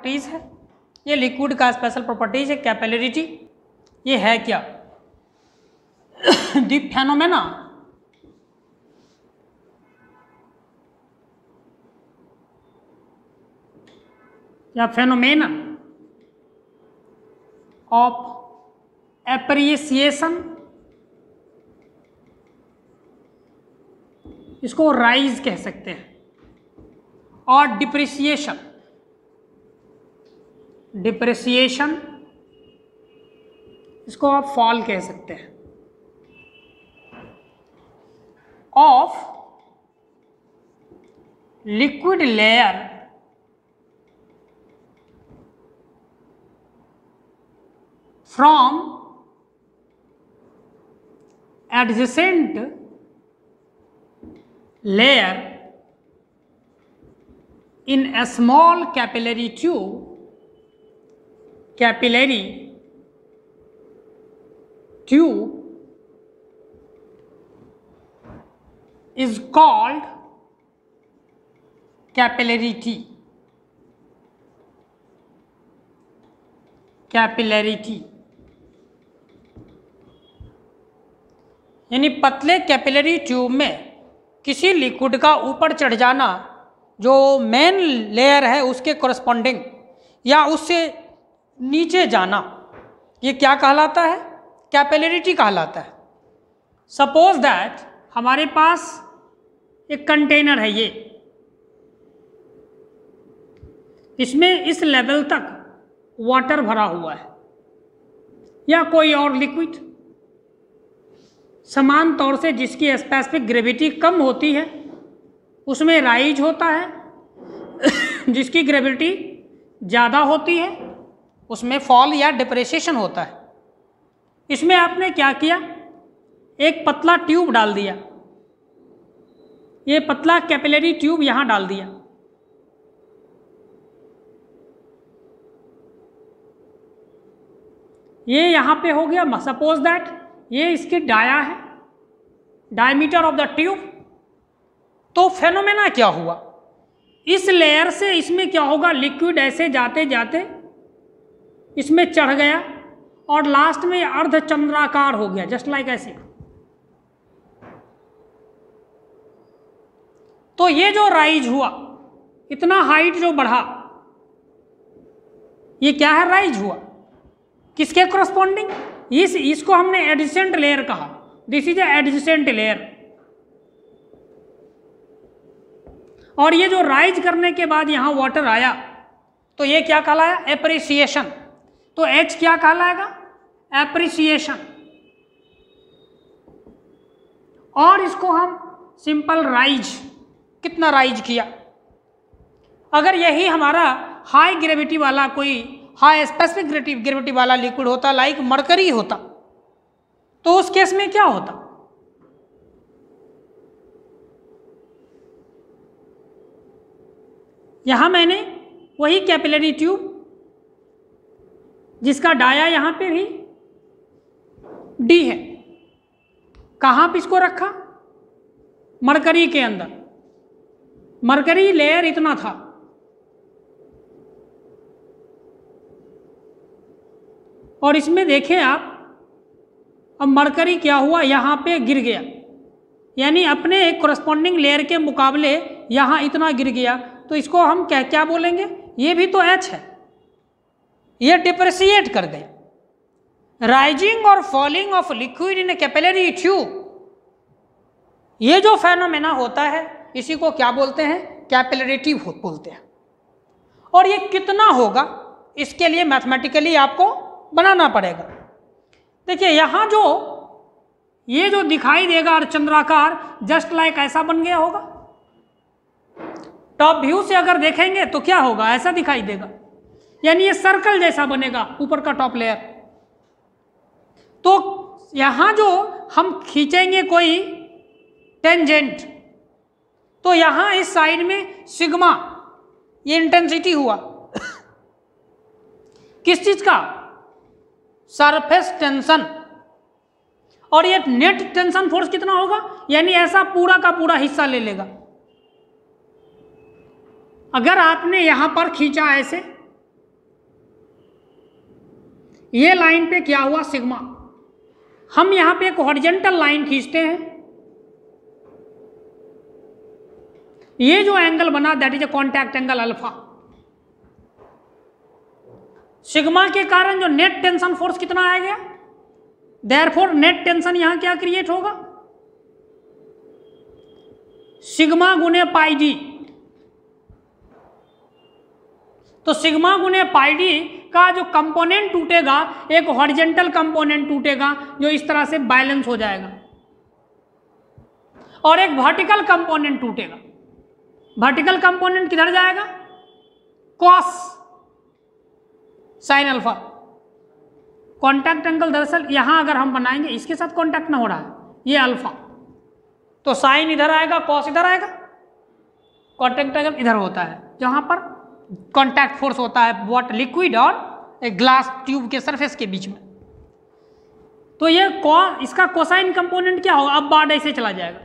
Properties है, ये liquid का स्पेशल प्रॉपर्टीज है कैपिलरिटी। ये है क्या? द फेनोमेना या फेनोमेना ऑफ एप्रिसिएशन, इसको राइज कह सकते हैं, और डिप्रिसिएशन, डिप्रिसिएशन इसको आप फॉल कह सकते हैं, of liquid layer from adjacent layer in a small capillary tube is called capillarity. Capillarity यानी पतले कैपिलरी ट्यूब में किसी लिक्विड का ऊपर चढ़ जाना जो मेन लेयर है उसके कॉरस्पॉन्डिंग, या उससे नीचे जाना, ये क्या कहलाता है? कैपिलरिटी कहलाता है। सपोज दैट हमारे पास एक कंटेनर है, ये इसमें इस लेवल तक वाटर भरा हुआ है या कोई और लिक्विड, समान तौर से जिसकी स्पेसिफिक ग्रेविटी कम होती है उसमें राइज होता है, जिसकी ग्रेविटी ज़्यादा होती है उसमें फॉल या डिप्रेसिएशन होता है। इसमें आपने क्या किया? एक पतला ट्यूब डाल दिया, ये पतला कैपिलरी ट्यूब यहाँ डाल दिया, ये यहाँ पे हो गया। सपोज दैट ये इसकी डाया है, डायमीटर ऑफ द ट्यूब। तो फेनोमेना क्या हुआ? इस लेयर से इसमें क्या होगा? लिक्विड ऐसे जाते जाते इसमें चढ़ गया और लास्ट में अर्धचंद्राकार हो गया, जस्ट लाइक ऐसे। तो ये जो राइज हुआ, इतना हाइट जो बढ़ा, ये क्या है? राइज हुआ। किसके कॉरस्पॉन्डिंग? इसको हमने एडजेसेंट लेयर कहा। This is adjacent layer. और ये जो राइज करने के बाद यहां वाटर आया तो ये क्या कहलाया? एप्रिसिएशन। तो एच क्या कहलाएगा? एप्रिसिएशन। और इसको हम सिंपल राइज, कितना राइज किया? अगर यही हमारा हाई ग्रेविटी वाला कोई हाई स्पेसिफिक ग्रेविटी वाला लिक्विड होता, लाइक मरकरी होता, तो उस केस में क्या होता? यहां मैंने वही कैपिलरी ट्यूब जिसका डाया यहां पे भी डी है, कहां पे इसको रखा? मरकरी के अंदर। मरकरी लेयर इतना था, और इसमें देखें आप, अब मरकरी क्या हुआ? यहाँ पे गिर गया, यानी अपने एक कॉरस्पॉन्डिंग लेयर के मुकाबले यहाँ इतना गिर गया। तो इसको हम क्या बोलेंगे? ये भी तो एच है, ये डिप्रेसिएट कर गया। राइजिंग और falling of liquid in A capillary tube, ये जो फेनोमेना होता है इसी को क्या बोलते हैं? कैपिलरिटी बोलते हैं। और ये कितना होगा, इसके लिए मैथमेटिकली आपको बनाना पड़ेगा। देखिए यहाँ जो ये जो दिखाई देगा अर्धचंद्राकार, जस्ट लाइक ऐसा बन गया होगा। टॉप व्यू से अगर देखेंगे तो क्या होगा? ऐसा दिखाई देगा, यानी ये सर्कल जैसा बनेगा ऊपर का टॉप लेयर। तो यहाँ जो हम खींचेंगे कोई टेंजेंट, तो यहाँ इस साइड में सिग्मा, ये इंटेंसिटी हुआ किस चीज का? Surface tension. और ये नेट टेंशन फोर्स कितना होगा? यानी ऐसा पूरा का पूरा हिस्सा ले लेगा। अगर आपने यहां पर खींचा ऐसे ये लाइन पे क्या हुआ, सिग्मा। हम यहां पे एक हॉरिजॉन्टल लाइन खींचते हैं, ये जो एंगल बना that is a contact angle alpha. Sigma के कारण जो नेट टेंशन फोर्स कितना आ गया, देयरफॉर नेट टेंशन यहां क्या क्रिएट होगा, सिग्मा गुने पाई डी। तो सिग्मा गुने पाई डी का जो कंपोनेंट टूटेगा, एक हॉरिजॉन्टल कंपोनेंट टूटेगा जो इस तरह से बैलेंस हो जाएगा, और एक वर्टिकल कंपोनेंट टूटेगा। वर्टिकल कंपोनेंट किधर जाएगा, cos sine alpha. Contact angle दरअसल यहां अगर हम बनाएंगे, इसके साथ कॉन्टैक्ट ना हो रहा है, ये अल्फा, तो साइन इधर आएगा, कॉस इधर आएगा। कॉन्टैक्ट एंगल इधर होता है जहां पर कॉन्टैक्ट फोर्स होता है व्हाट, लिक्विड और एक ग्लास ट्यूब के सरफेस के बीच में। तो ये इसका कोसाइन कंपोनेंट क्या होगा, अब बार ऐसे चला जाएगा।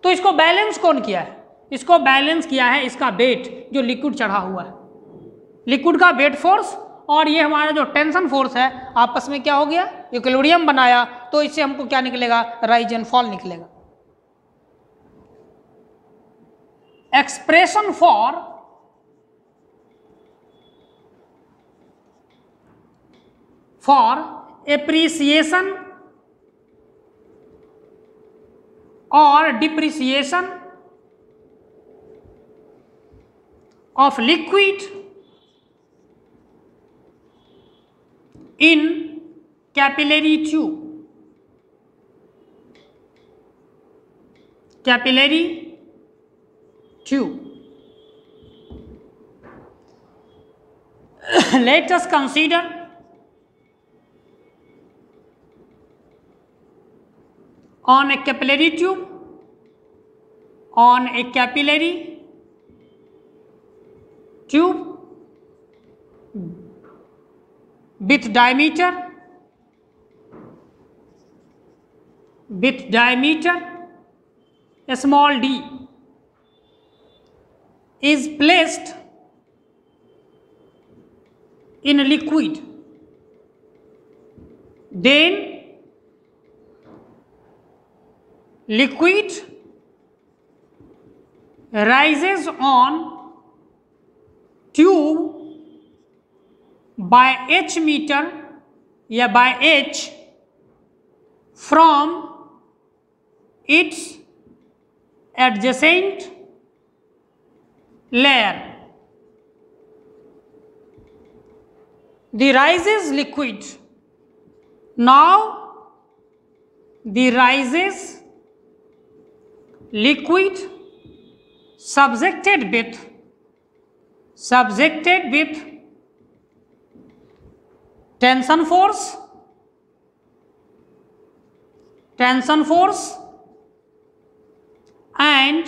तो इसको बैलेंस कौन किया है, इसको बैलेंस किया है इसका वेट जो लिक्विड चढ़ा हुआ है, लिक्विड का वेट फोर्स और ये हमारा जो टेंशन फोर्स है आपस में क्या हो गया, इक्विलिब्रियम बनाया। तो इससे हमको क्या निकलेगा, राइज एंड फॉल निकलेगा। एक्सप्रेशन फॉर एप्रिसिएशन और depreciation of liquid in capillary tube, capillary tube. Let us consider on a capillary tube, on a capillary tube with diameter small d is placed in liquid, then liquid rises on tube by h metre या by h from its adjacent layer. The rises liquid. Now the rises liquid subjected with tension force and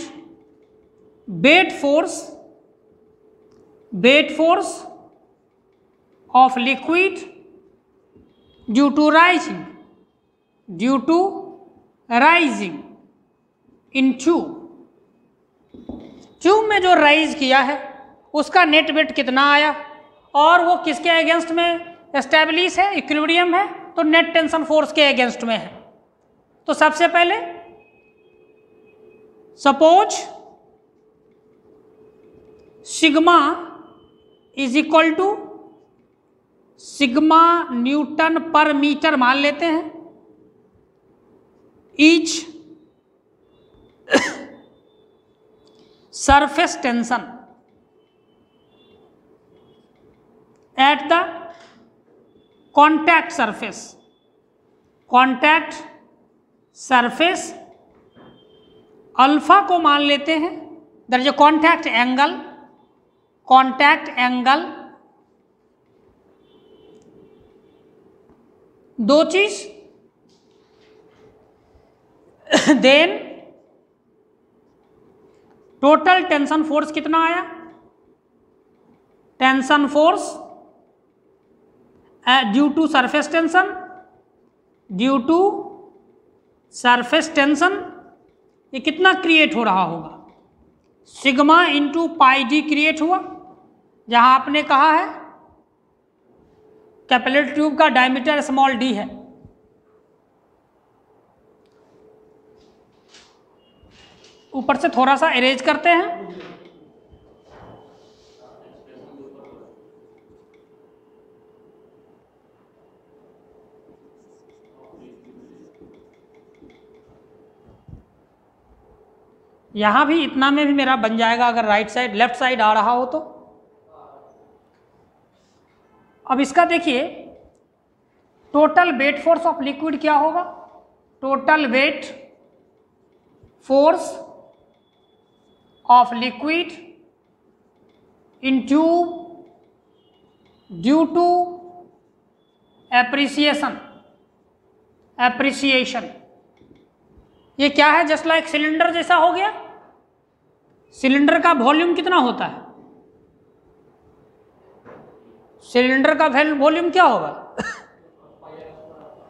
weight force of liquid due to rising in tube में जो rise किया है उसका net wait कितना आया और वो किसके अगेंस्ट में एस्टेब्लिश है, इक्विलिब्रियम है, तो नेट टेंशन फोर्स के अगेंस्ट में है। तो सबसे पहले suppose sigma is equal to sigma newton per metre मान लेते हैं, each surface tension at the contact surface alpha को मान लेते हैं, दैट इज कॉन्टैक्ट एंगल दो चीज, देन टोटल टेंशन फोर्स कितना आया, tension force due to surface tension, ये कितना क्रिएट हो रहा होगा, sigma into pi D create हुआ, जहां आपने कहा है कैपिलरी ट्यूब का डायमीटर स्मॉल डी है। ऊपर से थोड़ा सा इरेज करते हैं। यहां भी इतना में भी मेरा बन जाएगा अगर राइट साइड लेफ्ट साइड आ रहा हो तो। अब इसका देखिए total weight force of liquid क्या होगा। Total weight force of liquid in tube due to appreciation. ये क्या है, जस्ट लाइक सिलेंडर जैसा हो गया। सिलेंडर का वॉल्यूम कितना होता है, सिलेंडर का वॉल्यूम क्या होगा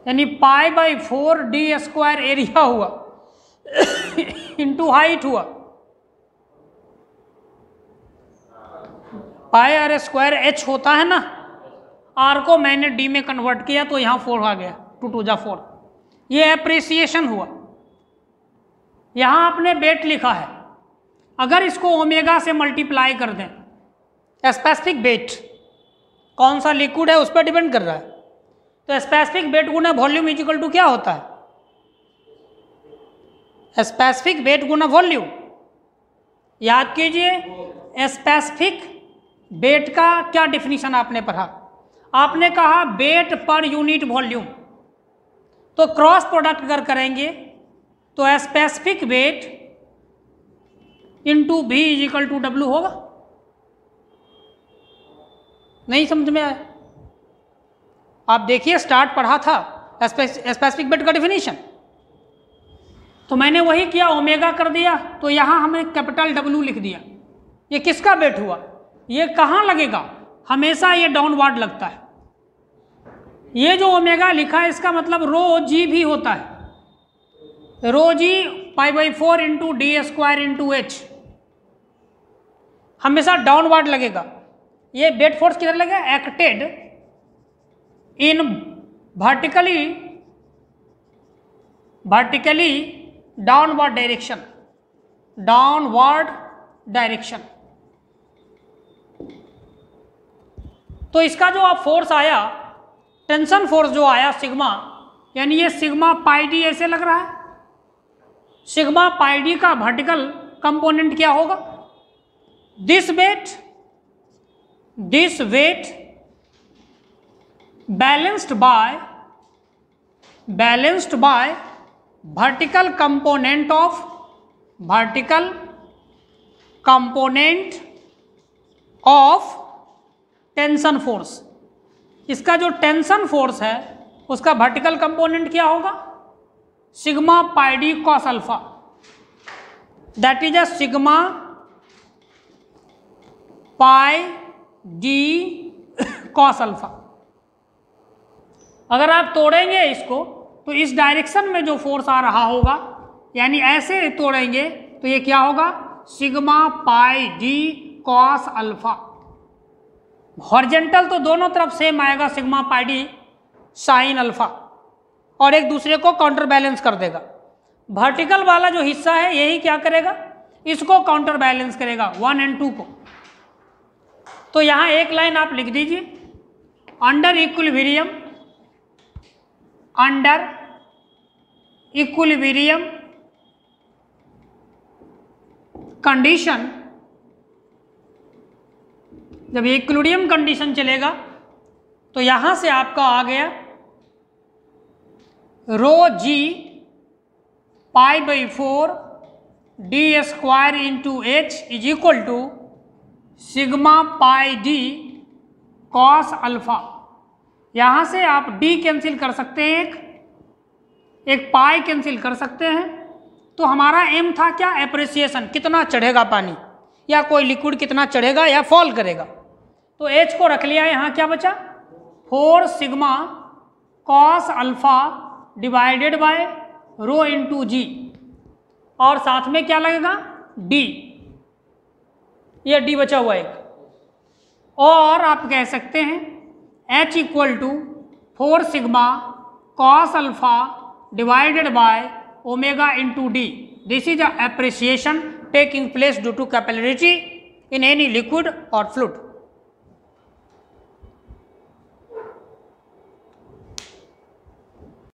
यानी π/4 d² एरिया हुआ इंटू हाइट हुआ, πr² होता है ना। r को मैंने d में कन्वर्ट किया तो यहाँ 4 आ गया, 2 2 जा 4। ये एप्रिसिएशन हुआ। यहाँ आपने वेट लिखा है, अगर इसको ओमेगा से मल्टीप्लाई कर दें, स्पेसिफिक वेट कौन सा लिक्विड है उस पर डिपेंड कर रहा है। तो स्पेसिफिक वेट गुना वॉल्यूम इक्वल टू क्या होता है, स्पेसिफिक वेट गुना वॉल्यूम। याद कीजिए स्पेसिफिक वेट का क्या डिफिनीशन आपने पढ़ा, आपने कहा वेट पर यूनिट वॉल्यूम। तो क्रॉस प्रोडक्ट अगर करेंगे तो specific weight into V equal to W होगा। नहीं समझ में आया? आप देखिए स्टार्ट पढ़ा था स्पेसिफिक वेट का डिफिनीशन, तो मैंने वही किया, ओमेगा कर दिया, तो यहाँ हमने कैपिटल W लिख दिया। ये किसका वेट हुआ, ये कहाँ लगेगा, हमेशा ये डाउनवर्ड लगता है। ये जो ओमेगा लिखा है इसका मतलब ρg भी होता है, ρg π/4 into d² into h, हमेशा डाउनवर्ड लगेगा। ये वेट फोर्स किधर लगेगा, acted in vertically downward direction. तो इसका जो आप फोर्स आया, टेंशन फोर्स जो आया सिग्मा, यानी ये सिग्मा πd ऐसे लग रहा है। सिग्मा πd का वर्टिकल कंपोनेंट क्या होगा, this weight balanced by vertical component of tension force. इसका जो टेंशन फोर्स है उसका वर्टिकल कंपोनेंट क्या होगा, sigma πd cos alpha, that is a sigma πd cos alpha. अगर आप तोड़ेंगे इसको तो इस डायरेक्शन में जो फोर्स आ रहा होगा, यानी ऐसे तोड़ेंगे तो ये क्या होगा, sigma πd cos alpha. Horizontal तो दोनों तरफ सेम आएगा, सिग्मा πd साइन अल्फा, और एक दूसरे को काउंटर बैलेंस कर देगा। वर्टिकल वाला जो हिस्सा है यही क्या करेगा, इसको काउंटर बैलेंस करेगा 1 और 2 को। तो यहाँ एक लाइन आप लिख दीजिए, अंडर इक्विलिब्रियम कंडीशन, जब इक्विलिब्रियम कंडीशन चलेगा तो यहाँ से आपका आ गया ρg π/4 d² into h is equal to sigma πd cos alpha. यहाँ से आप d कैंसिल कर सकते हैं, एक पाई कैंसिल कर सकते हैं। तो हमारा एम था क्या, एप्रिसिएशन, कितना चढ़ेगा पानी या कोई लिक्विड कितना चढ़ेगा या फॉल करेगा। तो h को रख लिया, यहाँ क्या बचा 4 sigma cos alpha divided by rho into g, और साथ में क्या लगेगा d, ये d बचा हुआ एक। और आप कह सकते हैं H equal to 4 sigma cos alpha divided by omega into D. This is a appreciation taking place due to capillarity in any liquid or fluid.